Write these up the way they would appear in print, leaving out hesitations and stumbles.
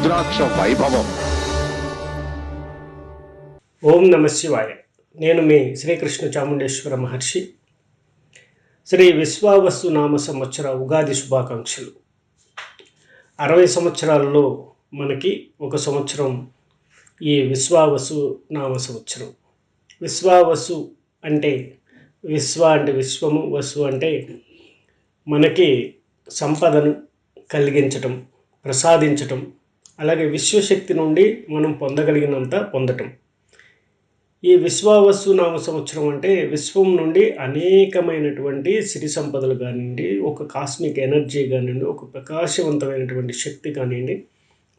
రుద్రాక్ష వైభవం. ఓం నమ శివాయ. నేను మీ శ్రీకృష్ణ చాముండేశ్వర మహర్షి. శ్రీ విశ్వావసు నామ సంవత్సర ఉగాది శుభాకాంక్షలు. 60 సంవత్సరాలలో మనకి ఒక సంవత్సరం ఈ విశ్వావసు నామ సంవత్సరం. విశ్వావసు అంటే విశ్వ అంటే విశ్వము, వసు అంటే మనకి సంపదను కలిగించటం, ప్రసాదించటం, అలాగే విశ్వశక్తి నుండి మనం పొందగలిగినంత పొందటం. ఈ విశ్వావసు నామ సంవత్సరం అంటే విశ్వం నుండి అనేకమైనటువంటి సిరి సంపదలు కానివ్వండి, ఒక కాస్మిక్ ఎనర్జీ కానివ్వండి, ఒక ప్రకాశవంతమైనటువంటి శక్తి కానివ్వండి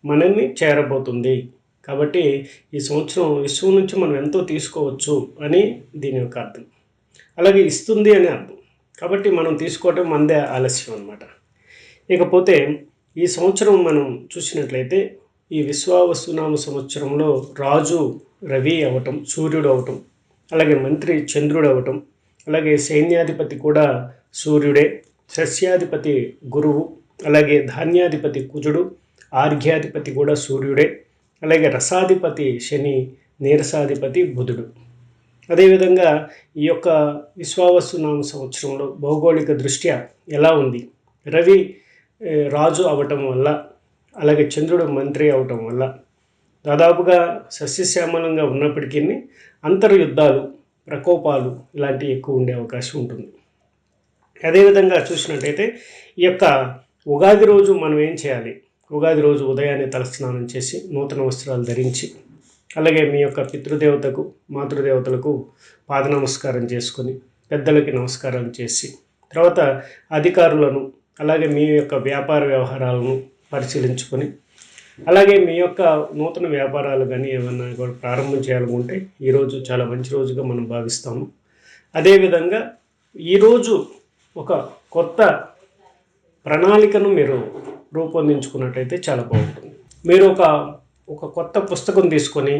మనల్ని చేరబోతుంది. కాబట్టి ఈ సంవత్సరం విశ్వం నుంచి మనం ఎంతో తీసుకోవచ్చు అని దీని యొక్క అర్థం. అలాగే ఇస్తుంది అని అర్థం. కాబట్టి మనం తీసుకోవటం మనదే ఆలస్యం అన్నమాట. ఇకపోతే ఈ సంవత్సరం మనం చూసినట్లయితే ఈ విశ్వావసునామ సంవత్సరంలో రాజు రవి అవటం, సూర్యుడు అవటం, అలాగే మంత్రి చంద్రుడు అవటం, అలాగే సైన్యాధిపతి కూడా సూర్యుడే, సస్యాధిపతి గురువు, అలాగే ధాన్యాధిపతి కుజుడు, ఆర్ఘ్యాధిపతి కూడా సూర్యుడే, అలాగే రసాధిపతి శని, నీరసాధిపతి బుధుడు. అదేవిధంగా ఈ యొక్క విశ్వావసునామ సంవత్సరంలో భౌగోళిక దృష్ట్యా ఎలా ఉంది? రవి రాజు అవటం వల్ల, అలాగే చంద్రుడు మంత్రి అవటం వల్ల దాదాపుగా సస్యశ్యామలంగా ఉన్నప్పటికీ అంతర్యుద్ధాలు, ప్రకోపాలు ఇలాంటివి ఎక్కువ ఉండే అవకాశం ఉంటుంది. అదేవిధంగా చూసినట్టయితే ఈ యొక్క ఉగాది రోజు మనం ఏం చేయాలి? ఉగాది రోజు ఉదయాన్నే తలస్నానం చేసి నూతన వస్త్రాలు ధరించి, అలాగే మీ యొక్క పితృదేవతకు, మాతృదేవతలకు పాద నమస్కారం చేసుకొని, పెద్దలకి నమస్కారం చేసి, తర్వాత అధికారులను, అలాగే మీ యొక్క వ్యాపార వ్యవహారాలను పరిశీలించుకొని, అలాగే మీ యొక్క నూతన వ్యాపారాలు కానీ ఏమన్నా కూడా ప్రారంభం చేయాలనుకుంటే ఈరోజు చాలా మంచి రోజుగా మనం భావిస్తాము. అదేవిధంగా ఈరోజు ఒక కొత్త ప్రణాళికను మీరు రూపొందించుకున్నట్టయితే చాలా బాగుంటుంది. మీరు ఒక కొత్త పుస్తకం తీసుకొని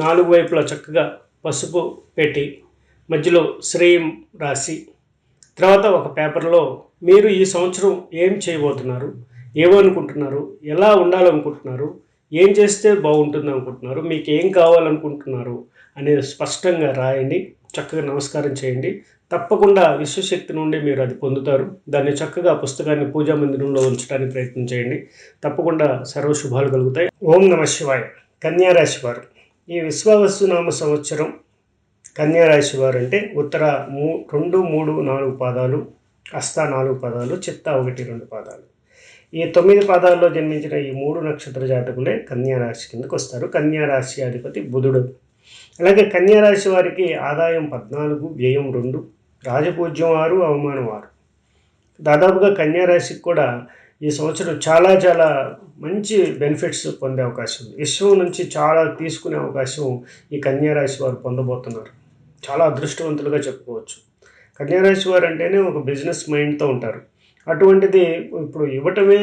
4 వైపులా చక్కగా పసుపు పెట్టి మధ్యలో శ్రేయం రాసి, తర్వాత ఒక పేపర్లో మీరు ఈ సంవత్సరం ఏం చేయబోతున్నారు, ఏమనుకుంటున్నారు, ఎలా ఉండాలనుకుంటున్నారు, ఏం చేస్తే బాగుంటుంది అనుకుంటున్నారు, మీకు ఏం కావాలనుకుంటున్నారు అనేది స్పష్టంగా రాయండి. చక్కగా నమస్కారం చేయండి. తప్పకుండా విశ్వశక్తి నుండి మీరు అది పొందుతారు. దాన్ని చక్కగా పుస్తకాన్ని పూజా మందిరంలో ఉంచడానికి ప్రయత్నం చేయండి. తప్పకుండా సర్వశుభాలు కలుగుతాయి. ఓం నమ శివాయ. కన్యారాశి వారు ఈ విశ్వావసునామ సంవత్సరం కన్యారాశి వారు అంటే ఉత్తర 2, 3, 4 పాదాలు, హస్త 4 పాదాలు, చిత్త 1, 2 పాదాలు, ఈ 9 పాదాల్లో జన్మించిన ఈ 3 నక్షత్ర జాతకులే కన్యారాశి కిందకు వస్తారు. కన్యారాశి అధిపతి బుధుడు. అలాగే కన్యారాశి వారికి ఆదాయం 14, వ్యయం 2, రాజపూజ్యం 6, అవమానం 6. దాదాపుగా కన్యారాశికి కూడా ఈ సంవత్సరం చాలా చాలా మంచి బెనిఫిట్స్ పొందే అవకాశం ఉంది. విశ్వం నుంచి చాలా తీసుకునే అవకాశం ఈ కన్యారాశి వారు పొందబోతున్నారు. చాలా అదృష్టవంతులుగా చెప్పుకోవచ్చు. కన్యారాశి వారు అంటేనే ఒక బిజినెస్ మైండ్తో ఉంటారు. అటువంటిది ఇప్పుడు ఇవ్వటమే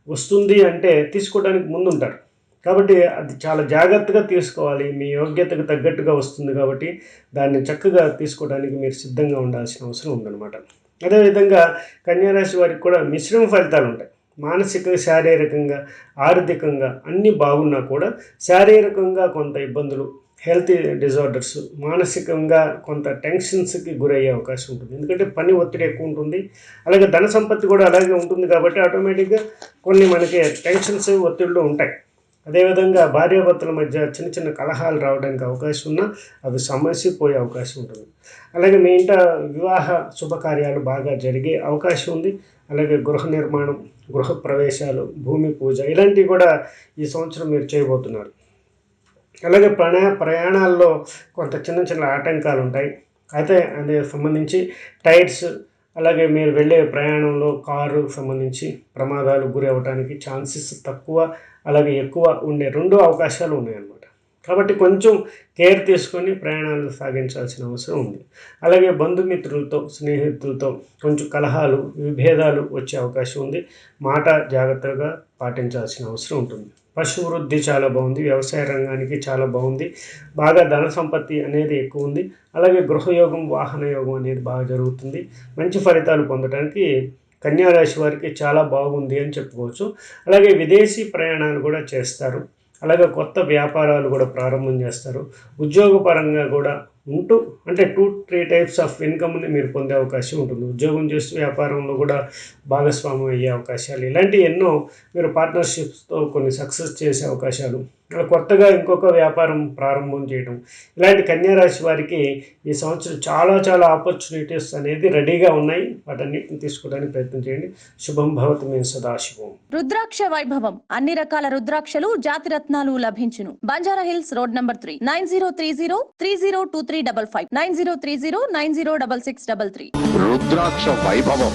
వస్తుంది అంటే తీసుకోవడానికి ముందుంటారు. కాబట్టి అది చాలా జాగ్రత్తగా తీసుకోవాలి. మీ యోగ్యతకు తగ్గట్టుగా వస్తుంది కాబట్టి దాన్ని చక్కగా తీసుకోవడానికి మీరు సిద్ధంగా ఉండాల్సిన అవసరం ఉందన్నమాట. అదేవిధంగా కన్యారాశి వారికి కూడా మిశ్రమ ఫలితాలు ఉంటాయి. మానసిక, శారీరకంగా, ఆర్థికంగా అన్నీ బాగున్నా కూడా శారీరకంగా కొంత ఇబ్బందులు, హెల్త్ డిజార్డర్స్, మానసికంగా కొంత టెన్షన్స్కి గురయ్యే అవకాశం ఉంటుంది. ఎందుకంటే పని ఒత్తిడి ఎక్కువ ఉంటుంది. అలాగే ధన సంపత్తి కూడా అలాగే ఉంటుంది కాబట్టి ఆటోమేటిక్గా కొన్ని మనకి టెన్షన్స్, ఒత్తిళ్ళు ఉంటాయి. అదేవిధంగా భార్యాభర్తల మధ్య చిన్న చిన్న కలహాలు రావడానికి అవకాశం ఉన్నా అవి సమస్యపోయే అవకాశం ఉంటుంది. అలాగే మీ ఇంట వివాహ శుభకార్యాలు బాగా జరిగే అవకాశం ఉంది. అలాగే గృహ నిర్మాణం, గృహ ప్రవేశాలు, భూమి పూజ ఇలాంటివి కూడా ఈ సంవత్సరం మీరు చేయబోతున్నారు. అలాగే ప్రయాణాల్లో కొంత చిన్న చిన్న ఆటంకాలు ఉంటాయి. అయితే అందుకు సంబంధించి టైర్స్, అలాగే మీరు వెళ్ళే ప్రయాణంలో కారు సంబంధించి ప్రమాదాలు గురి అవ్వడానికి ఛాన్సెస్ తక్కువ, అలాగే ఎక్కువ ఉండే 2 అవకాశాలు ఉన్నాయన్నమాట. కాబట్టి కొంచెం కేర్ తీసుకొని ప్రయాణాలు సాగించాల్సిన అవసరం ఉంది. అలాగే బంధుమిత్రులతో, స్నేహితులతో కొంచెం కలహాలు, విభేదాలు వచ్చే అవకాశం ఉంది. మాట జాగ్రత్తగా పాటించాల్సిన అవసరం ఉంటుంది. పశు వృద్ధి చాలా బాగుంది. వ్యవసాయ రంగానికి చాలా బాగుంది. బాగా ధన సంపత్తి అనేది ఎక్కువ ఉంది. అలాగే గృహయోగం, వాహన యోగం అనేది బాగా జరుగుతుంది. మంచి ఫలితాలు పొందడానికి కన్యా రాశి వారికి చాలా బాగుంది అని చెప్పుకోవచ్చు. అలాగే విదేశీ ప్రయాణాలు కూడా చేస్తారు. అలాగే కొత్త వ్యాపారాలు కూడా ప్రారంభం చేస్తారు. ఉద్యోగపరంగా కూడా ఉంటూ అంటే 2-3 టైప్స్ ఆఫ్ ఇన్కమ్ని మీరు పొందే అవకాశం ఉంటుంది. ఉద్యోగం చేస్తూ వ్యాపారంలో కూడా భాగస్వామ్యం అయ్యే అవకాశాలు, ఇలాంటివి ఎన్నో మీరు పార్ట్నర్షిప్స్తో కొన్ని సక్సెస్ చేసే అవకాశాలు, అలా కొత్తగా ఇంకొక వ్యాపారం ప్రారంభం చేయడం, ఇలాంటి కన్యా రాశి వారికి ఈ సంవత్సరం చాలా చాలా ఆపర్చునిటీస్ అనేది రెడీగా ఉన్నాయి. వాటన్నిటిని తీసుకోవడానికి ప్రయత్నం చేయండి. శుభం భవతు. మీ సదాశివం. రుద్రాక్ష వైభవం. అన్ని రకాల రుద్రాక్షలు, జాతి రత్నాలు లభించును. Banjara hills road number 3, 9030302355, 9030906633. రుద్రాక్ష వైభవం.